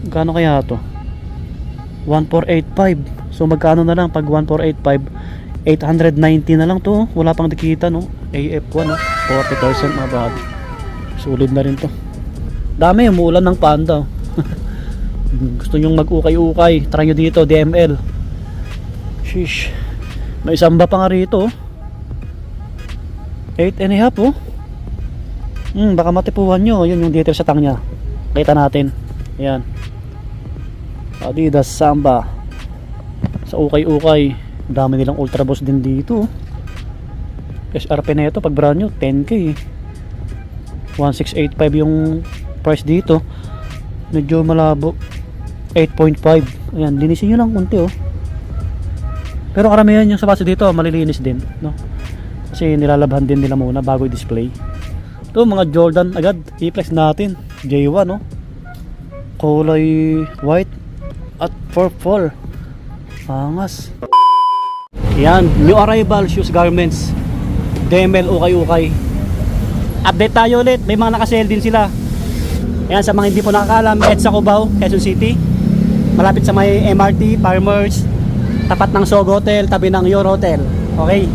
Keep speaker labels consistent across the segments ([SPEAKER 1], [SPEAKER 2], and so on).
[SPEAKER 1] Gano kaya to? 1485. So magkano na lang pag 1485? 890 na lang to. Wala pang dikita no. AF1 no. 40% mga body. Sulit na rin to. Dami umuulan ng panda. Gusto nyong mag-ukay-ukay, try nyo dito DML. Sheesh. May samba pa nga rito 8.5 oh. Baka matipuhan nyo. Yun yung detail sa tang nya. Kita natin. Ayan, Adidas Samba. Sa ukay-ukay, dami nilang Ultra Boost din dito. SRP na ito pag brand new 10k 1685 yung price dito. Medyo malabo 8.5. Ayan, linisin nyo lang kunti oh. Pero karamihan yung sapatos dito malilinis din no? Kasi nilalabhan din nila muna bago i-display. Ito mga Jordan agad i-flex natin. J1 no, kulay white at purple. Angas. Yan, new arrival shoes garments DML ukay-ukay. Update tayo ulit, may mga nakasale din sila. Ayan, sa mga hindi po nakakalam, EDSA Cubao, Quezon City, malapit sa may MRT, Farmers, tapat ng Sog Hotel, tabi ng Your Hotel. Okay,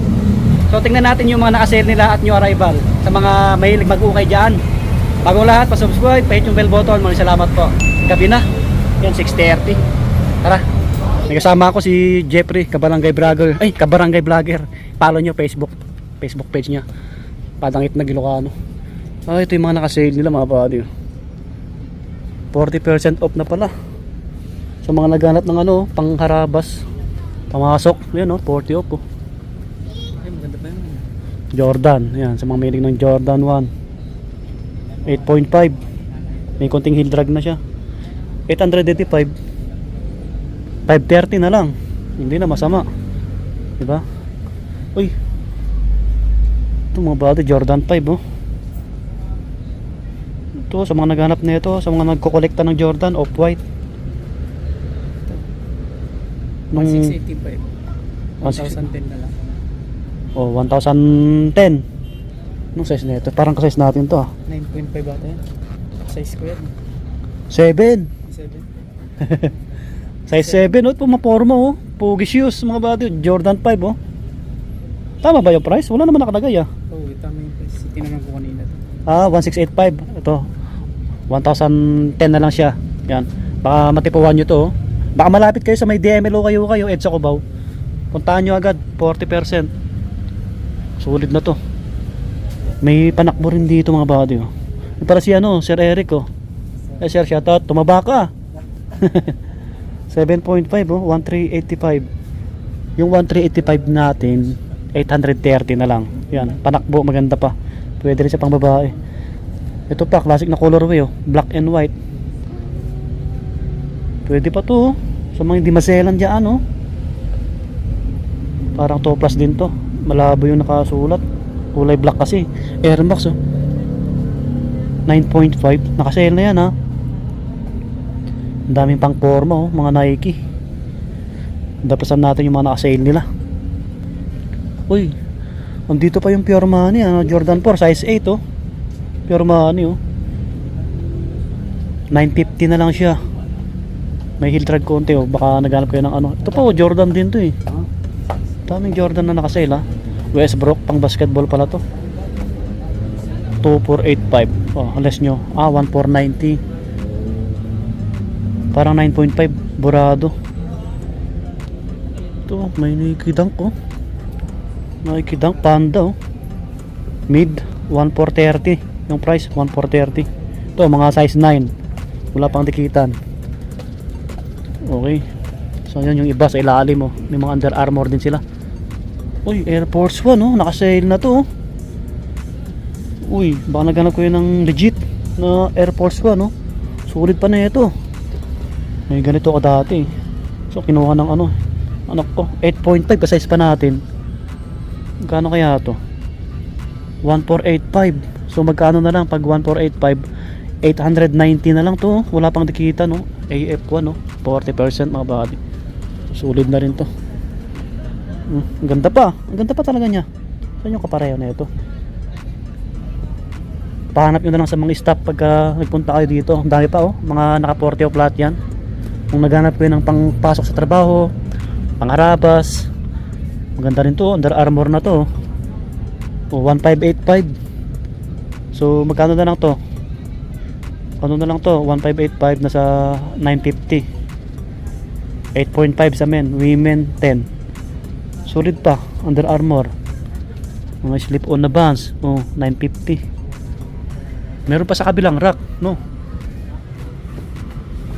[SPEAKER 1] so tingnan natin yung mga nakasale nila at new arrival. Sa mga mahilig mag-ukay dyan, bago lahat, pa-subscribe, pa-hit yung bell button. Maraming salamat po. Gabi na, yan 6:30. Tara, may kasama ako si Jeffrey, Kabarangay Vlogger. Ay, Kabarangay Vlogger. Follow nyo Facebook page nya, Padangit na Ilocano. Ito yung mga nakasale nila mga buddy. 40% off na pala. Sa mga naghanap ng ano, pangharabas, pamasok, yan oh, 40 off oh.
[SPEAKER 2] Ay, maganda pa yun.
[SPEAKER 1] Jordan, yan, sa mga milig ng Jordan 1 8.5. May konting heel drag na siya. 885 530 na lang. Hindi na masama, diba? Uy, ito mga body Jordan 5 oh. Ito sa mga naghanap nito, sa mga nagko-kolekta ng Jordan off-white.
[SPEAKER 2] 1685.
[SPEAKER 1] 1010
[SPEAKER 2] na lang.
[SPEAKER 1] Oh, 1010. Anong size nito? Parang ka-size natin to ah.
[SPEAKER 2] 9.5 ata yan. Size ko yan.
[SPEAKER 1] 7.
[SPEAKER 2] 7.
[SPEAKER 1] Size 7 oh, pumaporma oh. Pogi shoes mga body, Jordan 5 oh. Tama ba yung price? Wala naman nakalagay ah.
[SPEAKER 2] Oo, tama yung price. Tinanong ko kanina.
[SPEAKER 1] 1685. Ito 1010 na lang siya. Yan. Baka matipuhan nyo to oh. Baka malapit kayo sa may DMLO kayo EDSA Cubao. Puntahan nyo agad 40%. Sulit na to. May panakbo rin dito mga body oh. Yung para si ano, Sir Eric oh. Sir, shoutout, tumaba ka. 7.5 oh, 1385. Yung 1385 natin 830 na lang. Yan, panakbo, maganda pa. Pwede rin sa pang babae. Ito pa, classic na colorway oh, black and white. Pwede pa to oh. Sa mga hindi maselan dyan oh. Parang 2 plus din to. Malabo yung nakasulat. Kulay black kasi. Air Max oh, 9.5. Nakasale na yan ha. Ang daming pang forma oh, mga Nike. Dapasan natin yung mga nakasale nila. Uy, andito pa yung Pure Money Jordan 4 size 8 oh. Pure Money oh, 950 na lang siya. May heel drag konti oh. Baka naghanap kayo ng ano. Ito pa oh, Jordan din to eh. Daming Jordan na nakasale ha. Westbrook, pang basketball pala to. 2485 oh, less nyo 1490. Parang 9.5 burado. Ito may Nike Dunk oh. Nike Dunk Panda oh. Mid 1430 yung price, 1430. Ito mga size 9. Wala pang dikitan. Okay, so yun yung iba sa ilalim oh. May mga Under Armour din sila. Uy, Air Force 1 oh, nakasale na to oh. Uy, baka naghanap ko yun ng legit na Air Force 1 oh. Sulit pa na ito. May ganito ako dati. So kinuha ng ano, anak ko 8.5 ka-size pa natin. Magkano kaya to? 1485. So magkano na lang pag 1485? 890 na lang to oh. Wala pang dikita no. AF1 no, 40% mga body. Sulit na rin to. Ang ganda pa. Ang ganda pa talaga niya. Saan yung kapareho na ito? pahanap nyo na lang sa mga stop pagka nagpunta kayo dito. Ang dami pa oh, mga naka 40 flat yan. Kung naghanap kayo ng pangpasok sa trabaho, pangharabas, maganda rin to. Under Armour na to oh, 1585. So magkano na lang to? Ano na lang to? 1585 na sa 950. 8.5 sa men, women 10. Solid pa, Under Armour. Mga slip-on na bands, oh, 950. Meron pa sa kabilang rack, no?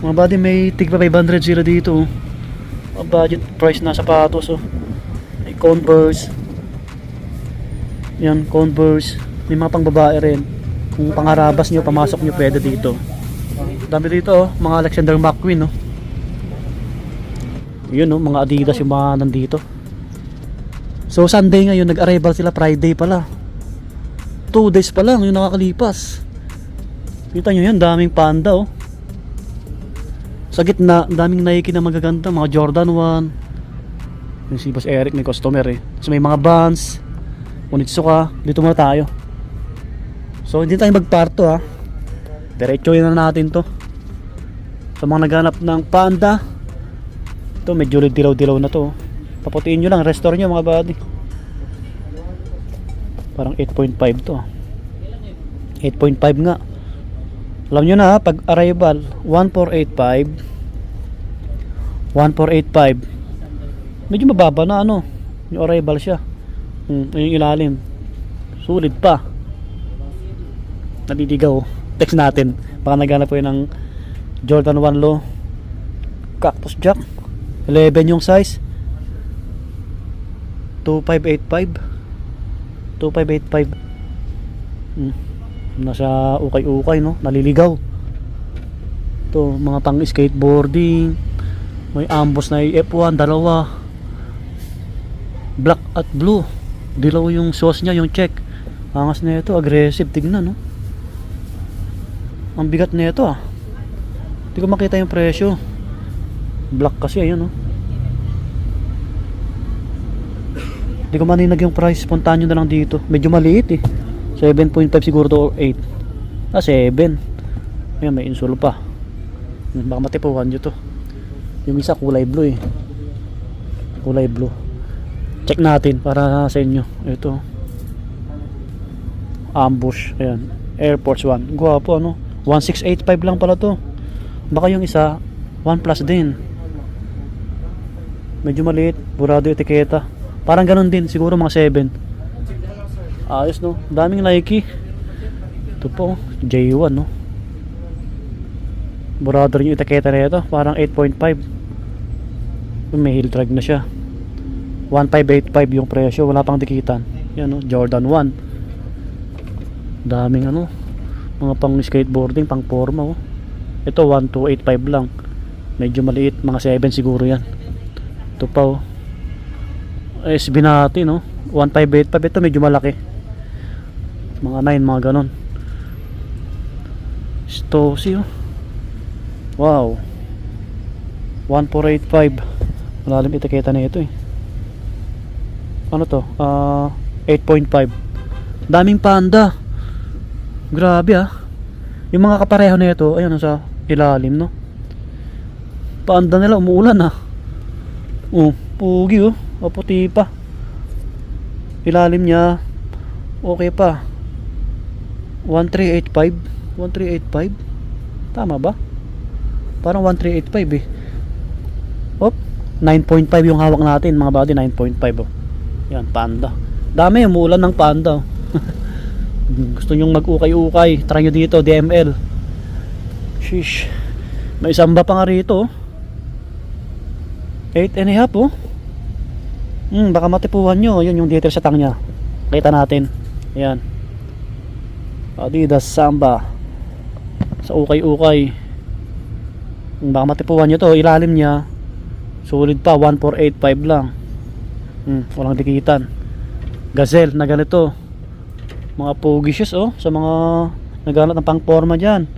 [SPEAKER 1] Mga buddy, may tigpa 500 sila dito, oh. Mga budget price na sapatos, oh. May Converse. Yan, Converse. May mga pang babae rin. Kung pangharabas nyo, pamasok nyo, pwede dito. Dami dito, oh, mga Alexander McQueen, oh. Yun, oh, mga Adidas yung mga nandito. So Sunday ngayon, nag-arrival sila, Friday pala. 2 days pa lang yung nakakalipas. Kita nyo yan, daming Panda oh. Sa gitna, daming Nike na magaganda, mga Jordan 1. Yung si Boss Eric may customer eh. So may mga Vans, Onitsuka. Dito muna tayo. So hindi tayo magparto ha. Diretsoin na natin to. Sa mga naghanap ng Panda, ito medyo dilaw-dilaw na to. Paputiin nyo lang, restore nyo mga buddy. Parang 8.5 to. 8.5 nga. Alam nyo na, pag arrival 1485. 1485. Medyo mababa na ano. Yung arrival siya. Yung ilalim. Sulit pa. Naliligaw. Text natin. Baka naghanap po yun ng Jordan 1 Low Cactus Jack 11 yung size. 2585. 2585. Nasa ukay-ukay no, naliligaw. Ito mga pang skateboarding. May ambos na F1 dalawa. Black at blue. Dilaw yung sauce niya, yung check. Angas na ito, aggressive, tignan no. Ang bigat na ito ah. Hindi ko makita yung presyo. Black kasi ayun no. Hindi ko maninag yung price. Puntahan nyo na lang dito. Medyo maliit eh. 7.5 siguro to or 8. 7. Ayan, may insole pa. Baka matipuhan nyo to. Yung isa kulay blue eh. Kulay blue. Check natin para sa inyo. Ito. Ambush. Ayan. Air Force 1. Guwapo ano. 1685 lang pala to. Baka yung isa 1 plus din. Medyo maliit. Burado etiketa. Parang ganun din, siguro mga 7. Ayos no, daming Nike. Ito po, J1 no. Burado rin yung etiketa na ito, parang 8.5. May heel drag na siya. 1585 yung presyo, wala pang dikitan. Yan no, Jordan 1. Daming ano, mga pang skateboarding, pang forma oh. Ito 1285 lang. Medyo maliit, mga 7 siguro yan. Ito pa oh. SB natin no, 1585. Ito medyo malaki, mga 9, mga ganon. Stosi oh. Wow, 1485. Malalim etiketa na ito eh. Ano to? 8.5. Daming Panda. Grabe ah. Yung mga kapareho na ito, ayun sa ilalim no. Panda nila umuulan ah. Oh, pugi oh. O puti pa. Ilalim niya okay pa. 1385. 1385. Tama ba? Parang 1385 eh. Op, 9.5 yung hawak natin mga buddy. 9.5 oh. Yan, Panda. Dami umuulan ng Panda oh. Gusto nyong mag-ukay-ukay, try nyo dito, DML. Sheesh. May samba pa nga rito oh. 8.5 oh. Baka matipuhan nyo. Yun yung detail sa tangnya. Kita natin. Ayan. Adidas Samba. Sa ukay-ukay. Baka matipuhan nyo to. Ilalim nya solid pa. 1485 lang. Walang dikitan. Gazelle na ganito. Mga pogi shoes oh. Sa mga naghanap ng pang forma dyan.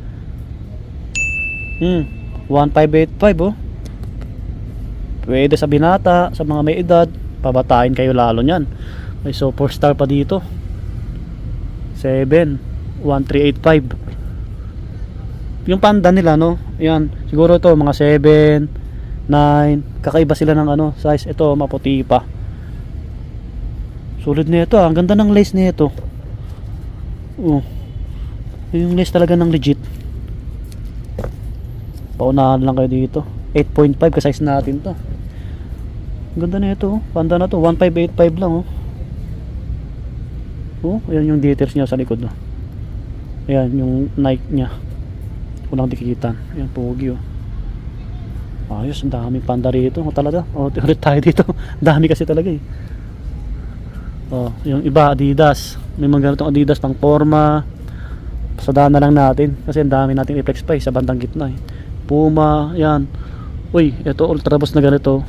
[SPEAKER 1] 1585 oh. Pwede sa binata. Sa mga may edad. Pabatain kayo lalo nyan. May superstar pa dito. 7. 1385. Yung Panda nila, no, yan, siguro ito mga 7, 9, kakaiba sila ng ano, size. Ito maputi pa. Sulit na ito, ang ganda ng lace nito. Yung lace talaga ng legit. Paunahan lang kayo dito. 8.5 ka size natin to. Ang ganda na ito, Panda na to, 1585 lang. Ayan yung details niya sa likod, no. Ayan yung Nike niya, unang dikitan. Ayan, pogi, ayos, ang daming Panda rito talaga. Ulit tayo dito. Dami kasi talaga eh. Yung iba Adidas, may mga ganitong Adidas pang forma. Pasadaan na lang natin kasi ang dami nating i-flex pa sa bandang gitna eh. Puma, yan. Uy, ito Ultra Boost na ganito.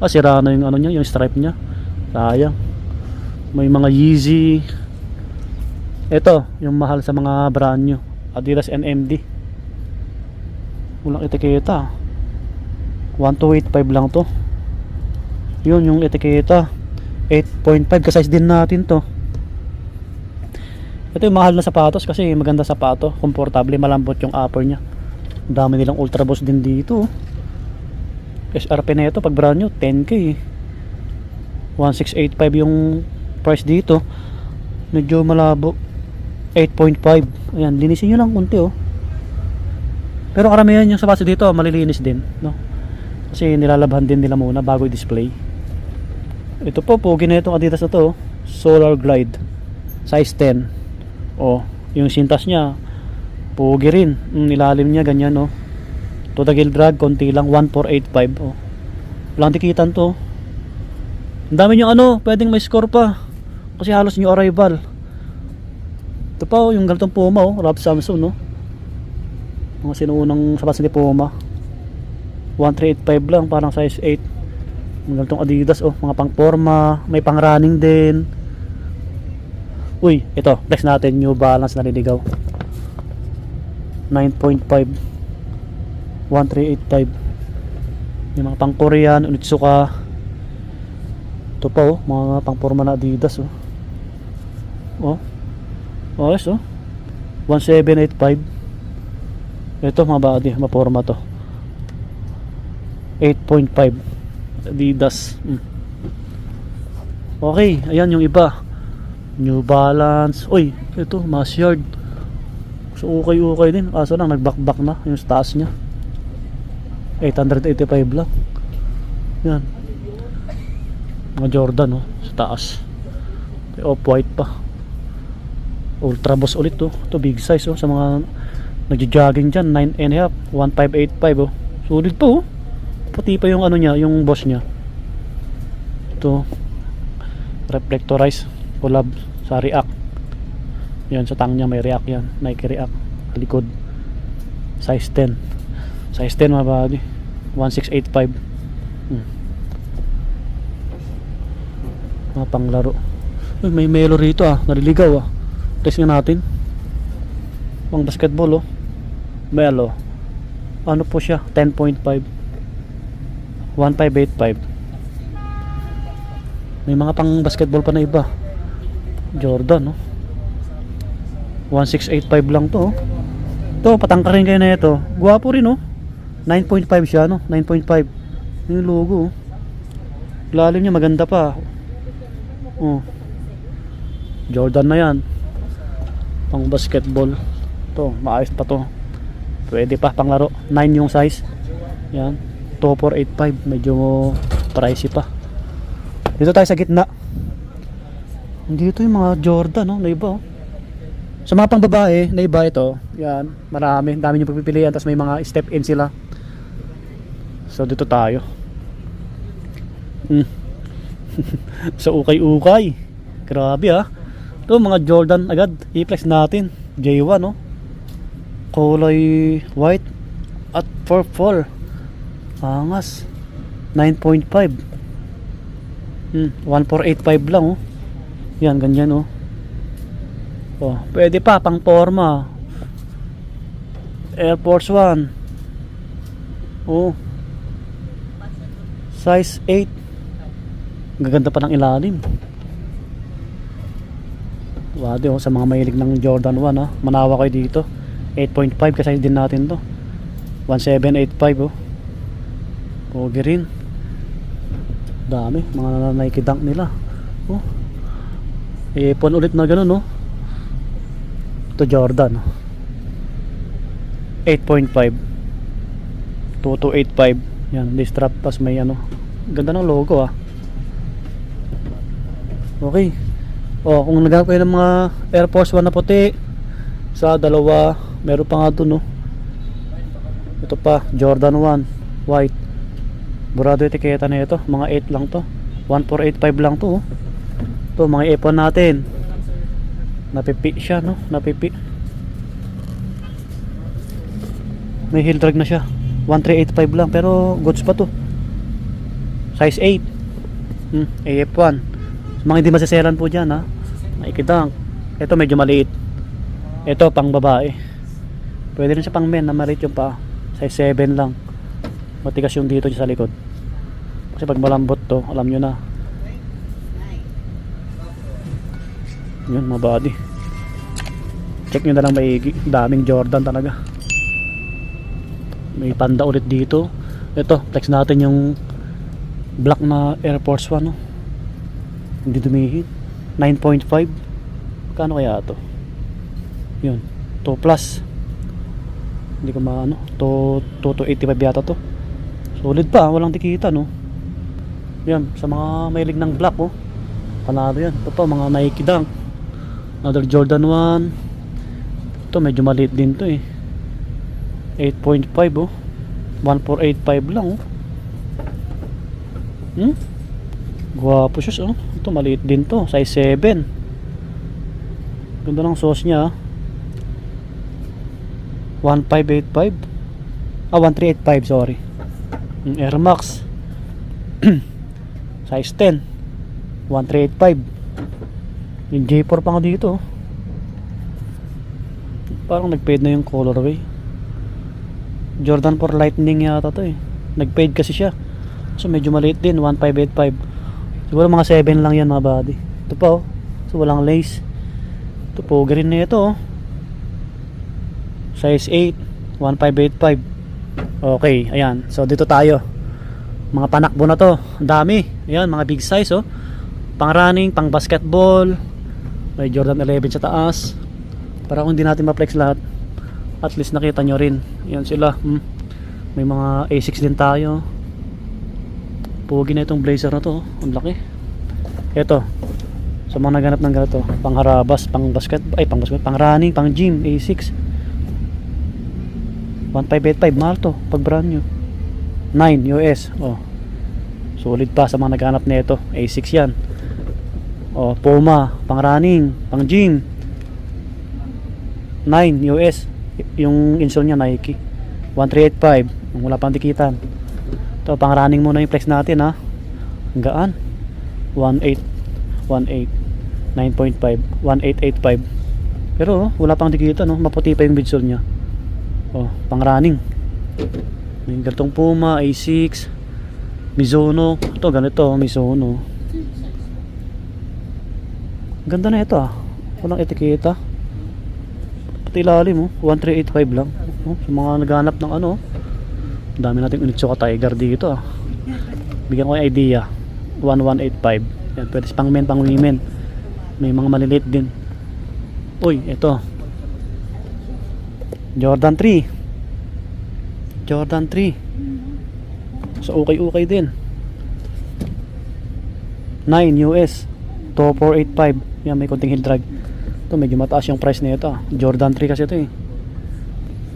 [SPEAKER 1] Sira na yung ano niya, yung stripe niya. Sayang. May mga Yeezy. Ito, yung mahal sa mga brand new, Adidas NMD. Walang etiketa. 1285 lang to. Yun yung etiketa. 8.5 ka-size din natin to. Ito yung mahal na sapatos kasi maganda sapato, komportable, malambot yung upper nya. Ang dami nilang Ultra Boost din dito. SRP na ito pag brand new 10k. 1685 yung price dito. Medyo malabo. 8.5. Ayan, linisin nyo lang kunti Pero karamihan yung sapatos dito malilinis din, no? Kasi nilalabhan din nila muna bago i-display. Ito po, pogi na itong Adidas na to, Solar Glide size 10. Yung sintas nya pogi rin. Ilalim niya ganyan, to the gill drag konti lang, 1485. Walang tikitan to. Ang dami yung pwedeng may score pa kasi halos new arrival. Ito pa yung ganitong Puma, Rob Samson, mga sinuunang sapatos ni Puma. 1385 lang, parang size 8. Ang ganitong Adidas, mga pang forma, may pang running din. Uy, ito, flex natin, New Balance na naliligaw. 9.5. 1385. Yung mga pang Korean, Onitsuka. Ito pa, mga pang forma na Adidas, ayos, 1785. Ito mga body, mga forma to. 8.5 Adidas. Okay, ayan yung iba. New Balance. Uy, ito, Masyard. So, okay din. Kaso lang, nagbakbak na yung taas nya. 885 lang. Yan. Mga Jordan, sa taas. Off-white pa. Ultra Boost ulit, Ito, big size, sa mga nagja-jogging dyan. 9.5, 1585, Solid po, Puti pa yung ano niya, yung boss niya. Ito, reflectorize collab sa React. Yan, sa tang niya may React yan, Nike React. Likod, size 10. Size 10 mga bagay. 1685. Mga panglaro. Uy, may Melo rito, naliligaw, test nga natin. Pang basketball, Melo. Ano po siya? 10.5. 1585. May mga pang basketball pa na iba. Jordan, 1685 lang to, Ito, patangkarin kayo na ito. Guwapo rin, 9.5 siya, 9.5. Yung logo, lalim niya maganda pa. Jordan na yan. Pang basketball. Ito, maayos pa to. Pwede pa pang laro. 9 yung size. Yan, 2485. Medyo pricey pa. Dito tayo sa gitna. Dito yung mga Jordan, na iba, Sa mga pang babae, na iba ito. Yan, marami, dami yung pagpipilian. Tapos may mga step in sila. So dito tayo. So ukay-ukay. Grabe, Ito mga Jordan agad. I-flex natin. J1, kulay white at purple. Angas. 9.5. 1485 lang, Yan, ganyan, pwede pa pang forma. Air Force 1. Size 8. Gaganda pa ng ilalim. Wadi oh, sa mga mahilig ng Jordan 1 ha. Manawa kayo dito. 8.5 kasi din natin to. 1785 oh. Pogi rin. Dami, mga Nike Dunk nila. Oh. Ipon ulit na ganun oh. Ito Jordan. 8.5. 2285. Yan, this strap pas may ano. Ganda ng logo ah. Okay. Oh, kung naghahanap kayo ng mga Air Force 1 na puti, sa dalawa, meron pa nga dun no. Ito pa, Jordan 1 white. Burado etiketa na ito, mga 8 lang to. 1485 lang to oh. Ito mga ipon natin. Napipi siya no, napipi. May heel drag na siya. 1385 lang pero goods pa to. Size 8. AF1. Mga hindi masaselan po dyan ha. Nakikita. Ito medyo maliit. Ito pang babae. Pwede rin sa pang men na maliit yung pa. Size 7 lang. Matigas yung dito sa likod. Kasi pag malambot to, alam nyo na. Yun mga body. Check nyo na lang maigi. Daming Jordan talaga. May panda ulit dito. Ito, flex natin yung black na Air Force 1 no? Hindi dumihin. 9.5. Kano kaya ito? Yun 2 plus. Hindi ko maano. 285 yata to. Solid pa, walang tikita no. Yan, sa mga mahilig ng black oh. Panalo yan. Ito pa mga Nike Dunk. Another Jordan 1. Ito medyo maliit din to eh. 8.5 oh. 1485 lang oh. Guwapo siya oh. Ito maliit din to, size 7. Ganda ng sauce niya. 1585. 1385 sorry. Air Max. Size 10. 1385. Yung J4 pa nga dito. Parang nag-fade na yung colorway. Jordan 4 Lightning yata to eh. Nag-fade kasi siya. So medyo maliit din, 1585. Siguro mga 7 lang yan mga body. Ito pa oh. So walang lace. Ito po, green na ito oh. Size 8, 1585. Okay, ayan. So dito tayo. Mga panakbo na to. Ang dami. Ayan, mga big size oh. Pang running, pang basketball. May Jordan 11 sa taas. Para kung hindi natin ma-flex lahat, at least nakita nyo rin. Ayan sila. May mga A6 din tayo. Pugi na itong blazer na to. Ang laki. Ito. Sa mga naganap ng ganito, pang harabas, pang basket, pang running, pang gym, A6. 1585, mahal to pag brand new. 9 US. Oh. Solid pa sa mga naghanap nito. A6 yan. Oh, Puma, pang running, pang gym. 9 US. Yung insole niya Nike. 1385. Wala pang dikitan. Ito, pang running muna yung flex natin ha. Ang gaan. 18 9.5 1885. Pero wala pang dikita no. Maputi pa yung midsole nya. Oh, pang running. May ganitong Puma, A6, Mizuno. Ito ganito, Mizuno. Ganda na ito ah. Walang etiketa. Pati ilalim oh. 1385 lang. Oh, sa mga naghanap ng ano. Dami nating Onitsuka Tiger dito ah. Bigyan ko yung idea. 1185. Yan, pwede pang men, pang women. May mga maliliit din. Uy, ito. Jordan 3. Jordan 3. So okay din. 9 US. 2485. Yan, may konting heel drag. Ito medyo mataas yung price nito ah. Jordan 3 kasi ito eh.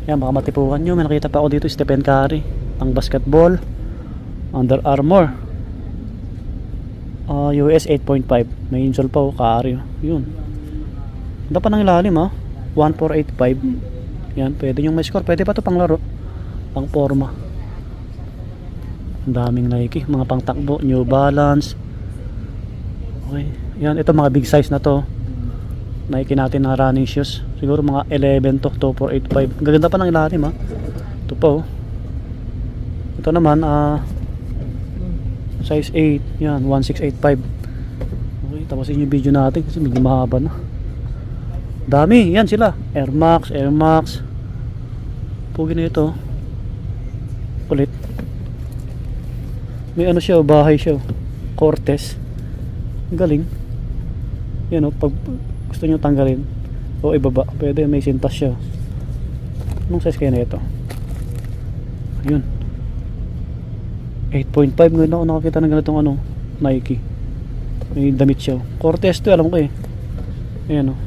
[SPEAKER 1] Yan, baka matipuhan nyo. May nakita pa ako dito, Stephen Curry. Pang basketball. Under Armour. US 8.5. May insole pa oh, Curry. Yun. Ganda pa ng ilalim ah. 1485. Yan, pwede yung may score. Pwede pa to pang laro. Pang forma. Ang daming Nike. Mga pang takbo. New Balance. Okay. Yan, ito mga big size na to. Nike natin na running shoes. Siguro mga 11 to 2485. Gaganda pa ng ilalim ha. Ito pa oh. Ito naman size 8. Yan 1685. Okay, tapusin yung video natin kasi medyo mahaba na. Dami, yan sila. Air Max, Air Max. Pugi na ito. Ulit. May ano siya, bahay siya. Cortez. Galing. Yan o, pag gusto nyo tanggalin o ibaba, pwede, may sintas siya. Anong size kaya na ito? Ayun. 8.5. Ngayon ako nakakita ng ganitong ano, Nike. May damit siya. Cortez to, alam ko eh. Ayan o.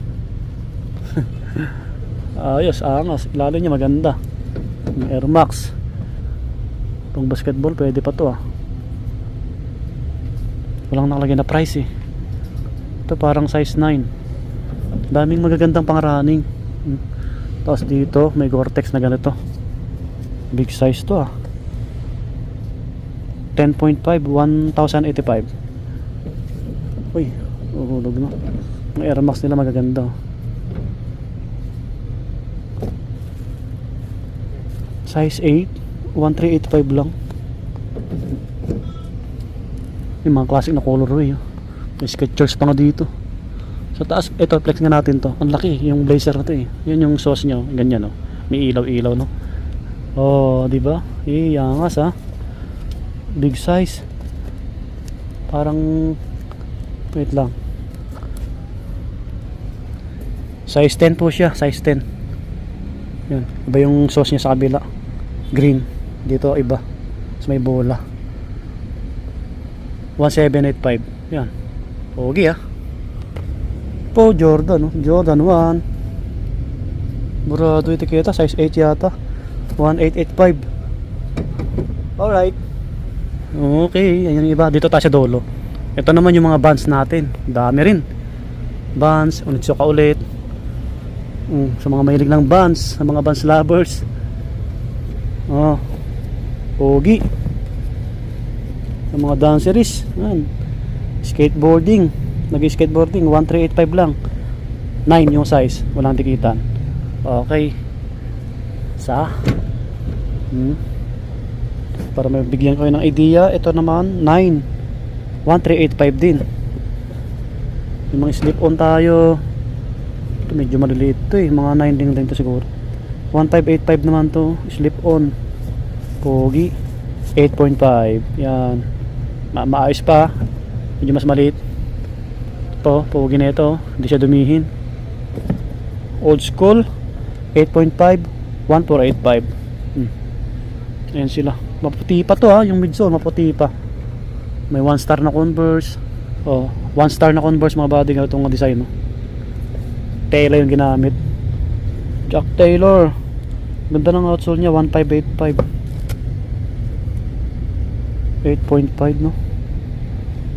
[SPEAKER 1] Ayos, angas. Ilalim niya maganda. Air Max. Pang basketball, pwede pa to ah. Walang nakalagay na price eh. Ito parang size 9. Daming magagandang pang running. Tapos dito may Gore-Tex na ganito. Big size to ah. 10.5, 1,085. Uy, uhulog na. Ang Air Max nila magaganda. Size 8, 1,385 lang. Yung mga classic na colorway. May Skechers pa nga dito. Sa taas, ito flex nga natin to. Ang laki, yung blazer na to eh. Yun yung sauce nyo, ganyan no. May ilaw-ilaw no. Oh, di ba? Iyangas ha. Big size. Parang wait lang. Size 10 po siya, size 10. Yan, iba yung sauce niya sa kabila. Green. Dito iba. So may bola. 1785. Yan. Pogi ah. Po Jordan, no? Jordan 1. Burado etiketa, size 8 yata. 1885. Alright. Okay, ayan yung iba. Dito tayo sa dulo. Ito naman yung mga bands natin. Dami rin. Bands, Onitsuka ulit. Sa mga mahilig ng bands, sa mga bands lovers. Oh. Pogi. Sa mga danceries. Yan. Skateboarding. Nag-skateboarding 1385 lang. 9 yung size. Walang tikitan. Okay. Sa para may bigyan ko ng idea, ito naman 9 1385 din. Yung mga slip on tayo. Ito medyo maliliit to eh. Mga 9 din to siguro. 1585 naman to. Slip on. Pogi. 8.5. Yan. Maayos pa. Medyo mas maliit. Ito. Pogi na ito. Hindi siya dumihin. Old school. 8.5. 1485. Ayan sila. Maputi pa to ha. Yung midsole maputi pa. May 1 star na Converse. Oh, 1 star na Converse mga body nga itong design. No? Taylor yung ginamit. Jack Taylor. Ganda ng outsole niya. 1585. 8.5 no.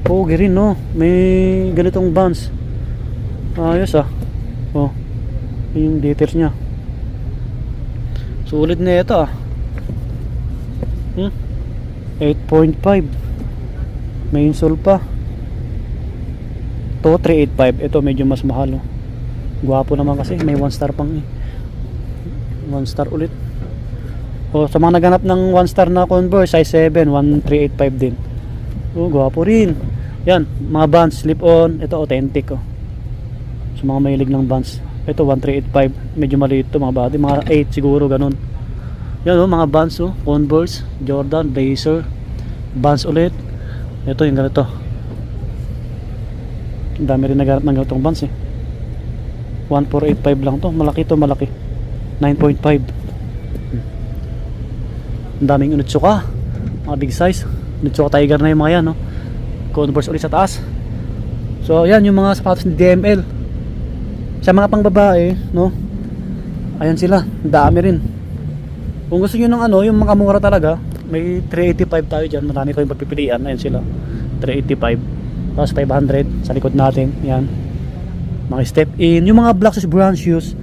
[SPEAKER 1] Pogi rin no. May ganitong bands. Ayos ah. Oh. Yung details niya. Sulit na ito ah. 8.5. May insole pa. To 385. Ito medyo mas mahal oh. Gwapo naman kasi. May 1 star pang eh. 1 star ulit. O sa mga naghanap ng 1 star na Converse size 7, 1385 din. Oh, gwapo rin. Yan, mga bands slip on. Ito authentic oh. Sa mga mahilig ng bands. Ito 1385. Medyo maliit to mga body. Mga 8 siguro ganun. Yan oh, mga bands oh. Converse, Jordan, Blazer. Bands ulit. Ito yung ganito. Ang dami rin naghanap ng ganitong bands eh. 1485 lang to. Malaki to, malaki. 9.5. Ang daming Onitsuka. Mga big size. Onitsuka Tiger na yung mga yan no? Converse ulit sa taas. So yan yung mga sapatos ni DML. Sa mga pang babae no? Ayan sila. Ang dami rin. Kung gusto nyo ng ano, yung mga mura talaga, may 385 tayo dyan. Marami ko yung pagpipilian. Ayan sila. 385. Tapos 500 sa likod natin. Yan. Mga step in. Yung mga black brown shoes,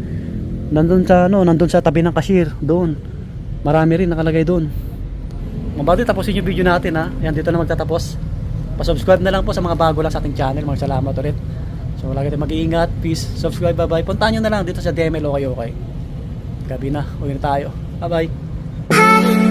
[SPEAKER 1] nandun sa, ano, nandun sa tabi ng cashier. Doon. Marami rin nakalagay doon. Mga buddy, tapusin yung video natin ha. Yan, dito na magtatapos. Pa-subscribe na lang po sa mga bago lang sa ating channel. Mga salamat ulit. So lagi tayong mag-iingat. Peace. Subscribe. Bye-bye. Puntahan nyo na lang dito sa DML. Okay. Gabi na. Uwi na tayo. Bye-bye.